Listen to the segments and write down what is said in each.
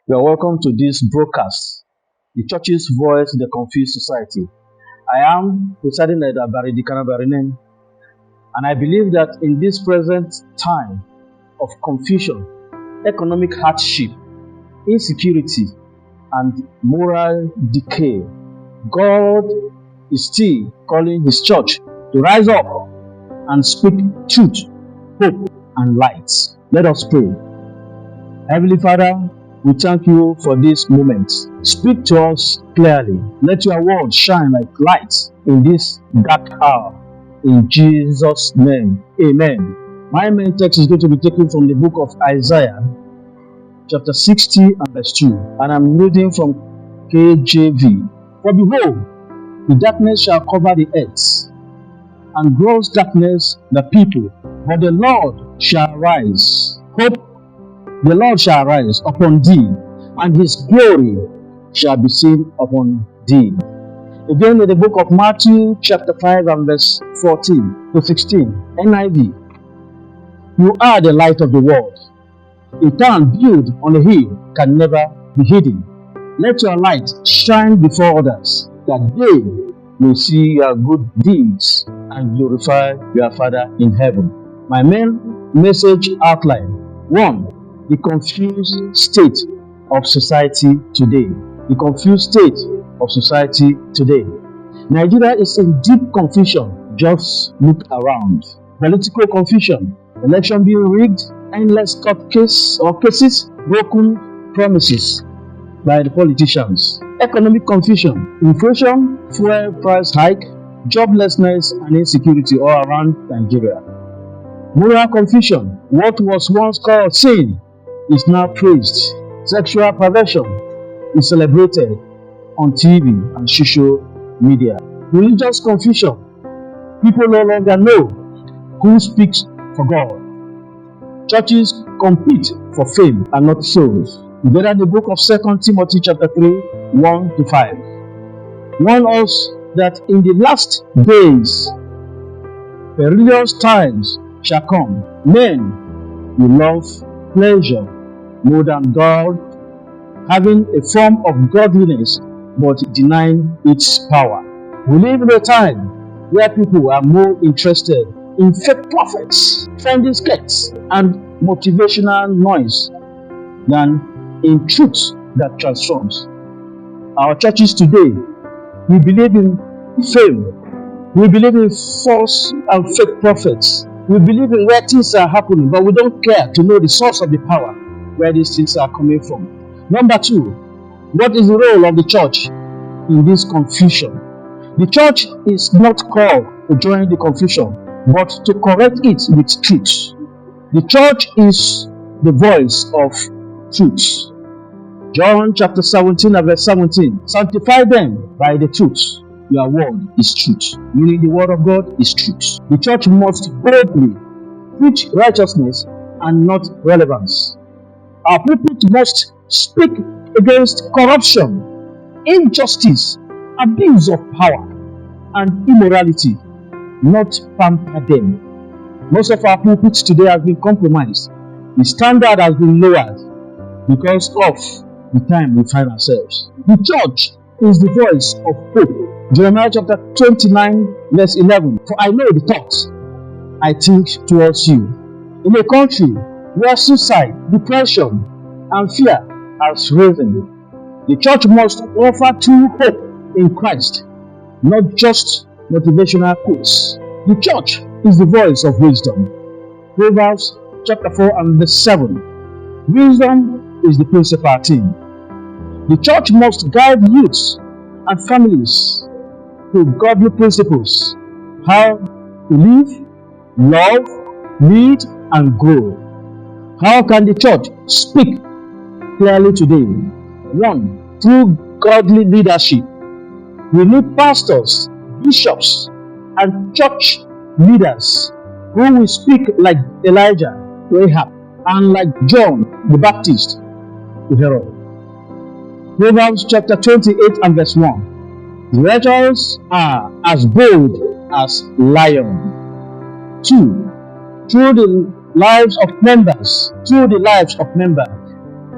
You are welcome to this broadcast, the church's voice in the confused society. I am presiding elder Barinem, and I believe that in this present time of confusion, economic hardship, insecurity, and moral decay, God is still calling His church to rise up and speak truth, hope, and light. Let us pray. Heavenly Father, we thank you for this moment. Speak to us clearly. Let your word shine like light in this dark hour. In Jesus' name, amen. My main text is going to be taken from the book of Isaiah, chapter 60 and verse 2. And I'm reading from KJV. For behold, the darkness shall cover the earth, and gross darkness the people. But the Lord shall rise. Hope the Lord shall rise upon thee, and his glory shall be seen upon thee. Again, in the book of Matthew, chapter 5, and verse 14 to 16, NIV. You are the light of the world. A town built on a hill can never be hidden. Let your light shine before others, that they may see your good deeds and glorify your Father in heaven. My main message outline: 1. The confused state of society today. The confused state of society today. Nigeria is in deep confusion. Just look around. Political confusion, election being rigged, endless court cases, broken promises by the politicians. Economic confusion, inflation, fuel price hike, joblessness, and insecurity all around Nigeria. Moral confusion, what was once called sin is now praised. Sexual perversion is celebrated on TV and social media. Religious confusion, people no longer know who speaks for God. Churches compete for fame and not souls. You get the book of 2 Timothy chapter 3, 1 to 5. Warn us that in the last days, perilous times shall come. Men will love pleasure more than God, having a form of godliness but denying its power. We live in a time where people are more interested in fake prophets, trendy skirts, and motivational noise than in truth that transforms. Our churches today, we believe in fame. We believe in false and fake prophets. We believe in where things are happening, but we don't care to know the source of the power where these things are coming from. Number 2, what is the role of the church in this confusion? The church is not called to join the confusion, but to correct it with truth. The church is the voice of truth. John chapter 17 and verse 17. Sanctify them by the truth. Your word is truth. Meaning the word of God is truth. The church must boldly preach righteousness and not relevance. Our pulpit must speak against corruption, injustice, abuse of power, and immorality, not pamper them. Most of our pulpits today have been compromised. The standard has been lowered because of the time we find ourselves. The church is the voice of hope. Jeremiah chapter 29 verse 11. For I know the thoughts I think towards you. In a country where suicide, depression, and fear has risen, the church must offer true hope in Christ, not just motivational quotes. The church is the voice of wisdom. Proverbs chapter 4 and verse 7. Wisdom is the principal theme. The church must guide youths and families to godly principles, how to live, love, lead, and grow. How can the church speak clearly today? 1. Through godly leadership. We need pastors, bishops, and church leaders who will speak like Elijah, Rahab, and like John the Baptist to Herod. Proverbs chapter 28 and verse 1. The righteous are as bold as lion. 2. Through the lives of members,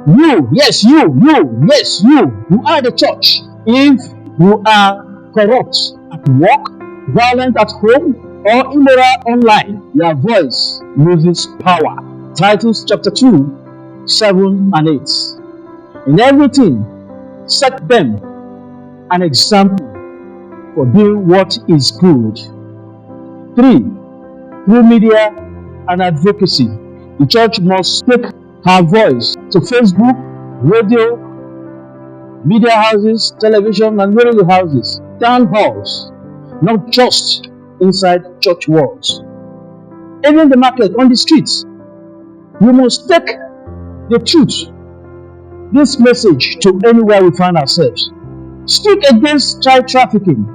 You, yes, yes, you are the church. If you are corrupt at work, violent at home, or immoral online, your voice loses power. Titus chapter 2, 7 and 8. In everything, set them an example for doing what is good. 3. Through media and advocacy, the church must take her voice to Facebook, radio, media houses, television, and radio houses, town halls, not just inside church walls. Even the market, on the streets, we must take the truth, this message, to anywhere we find ourselves. Speak against child trafficking.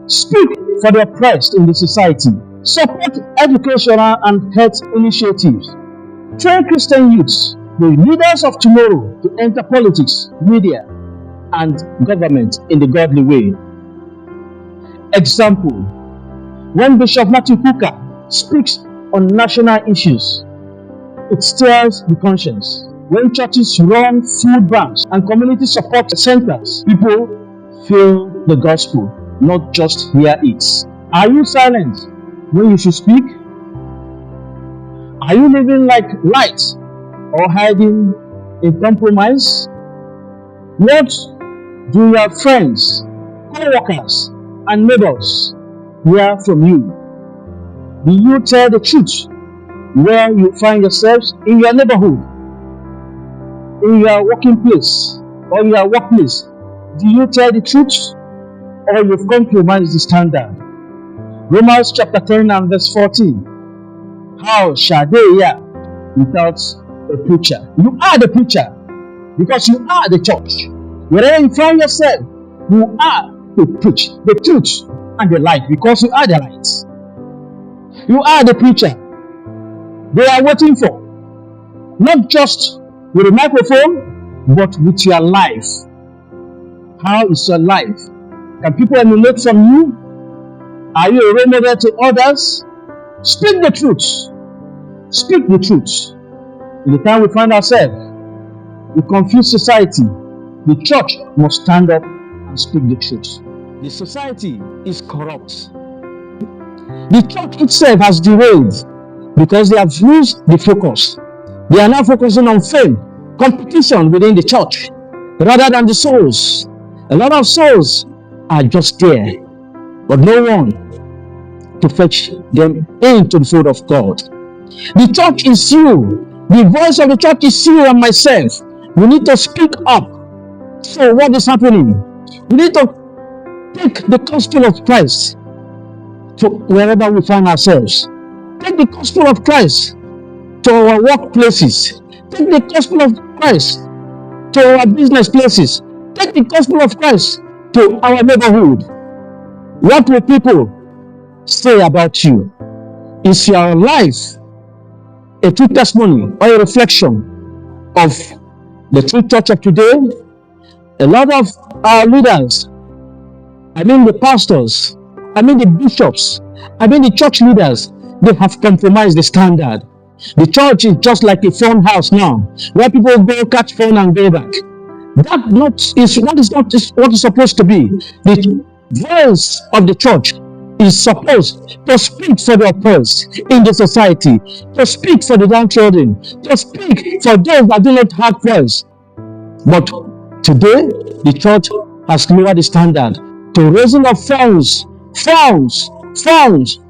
Speak for the oppressed in the society. Support educational and health initiatives. Train Christian youths, the leaders of tomorrow, to enter politics, media, and government in the godly way. Example: when Bishop Matthew Hooker speaks on national issues, it stirs the conscience. When churches run food banks and community support centers, people feel the gospel, not just hear it. Are you silent when you should speak? Are you living like light or hiding in compromise? What do your friends, co-workers, and neighbors hear from you? Do you tell the truth where you find yourselves, in your neighborhood, in your working place, or your workplace? Do you tell the truth, or you've compromised the standard? Romans chapter 10 and verse 14. How shall they hear without a preacher? You are the preacher, because you are the church. Wherever you find yourself, you are to preach the truth and the light, because you are the light. You are the preacher they are waiting for, not just with a microphone, but with your life. How is your life? Can people emulate from you? Are you a role model to others? Speak the truth. Speak the truth. In the time we find ourselves, we confuse society. The church must stand up and speak the truth. The society is corrupt. The church itself has derailed because they have lose the focus. They are now focusing on fame, competition within the church, rather than the souls. A lot of souls are just there, but no one to fetch them into the fold of God. The church is you. The voice of the church is you and myself. We need to speak up. So what is happening? We need to take the gospel of Christ to wherever we find ourselves. Take the gospel of Christ to our workplaces. Take the gospel of Christ to our business places. Take the gospel of Christ to our neighborhood. What will people say about you? Is your life a true testimony or a reflection of the true church of today? A lot of our leaders, the pastors, the bishops, the church leaders, they have compromised the standard. The church is just like a phone house now, where people go catch phone and go back. That is not what it's supposed to be. The voice of the church is supposed to speak for the oppressed in the society, to speak for the downtrodden, to speak for those that do not have voice. But today, the church has lowered the standard to raising of funds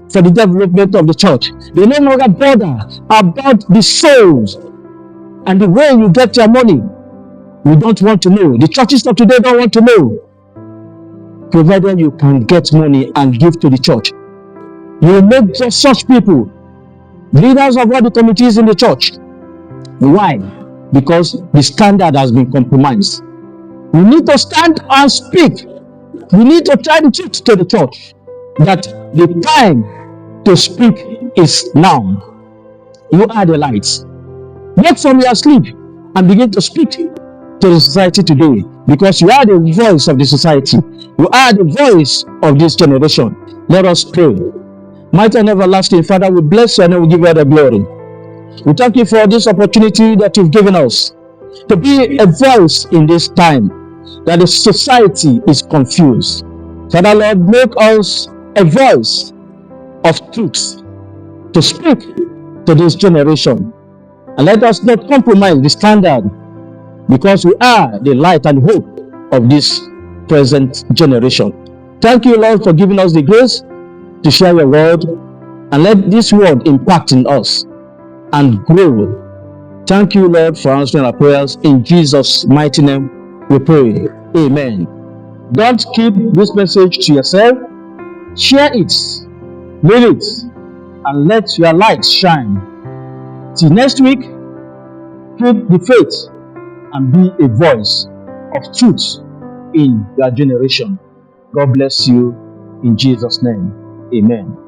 for the development of the church. They no longer bother about the souls and the way you get your money. We don't want to know. The churches of today don't want to know. Provided you can get money and give to the church, you will make just such people leaders of all the committees in the church. Why? Because the standard has been compromised. We need to stand and speak. We need to try the truth to the church that the time to speak is now. You are the lights. Wake from your sleep and begin to speak to the society today, because you are the voice of the society. You are the voice of this generation. Let us pray. Mighty and everlasting Father, we bless you and we give you the glory. We thank you for this opportunity that you've given us. to be a voice in this time that the society is confused. Father Lord, make us a voice of truth to speak to this generation. And let us not compromise the standard, because we are the light and hope of this present generation. Thank you, Lord, for giving us the grace to share your word, and let this word impact in us and grow. Thank you, Lord, for answering our prayers. In Jesus' mighty name we pray. Amen. Don't keep this message to yourself. Share it, live it, and let your light shine. Till next week, keep the faith and be a voice of truth in your generation. God bless you in Jesus' name. Amen.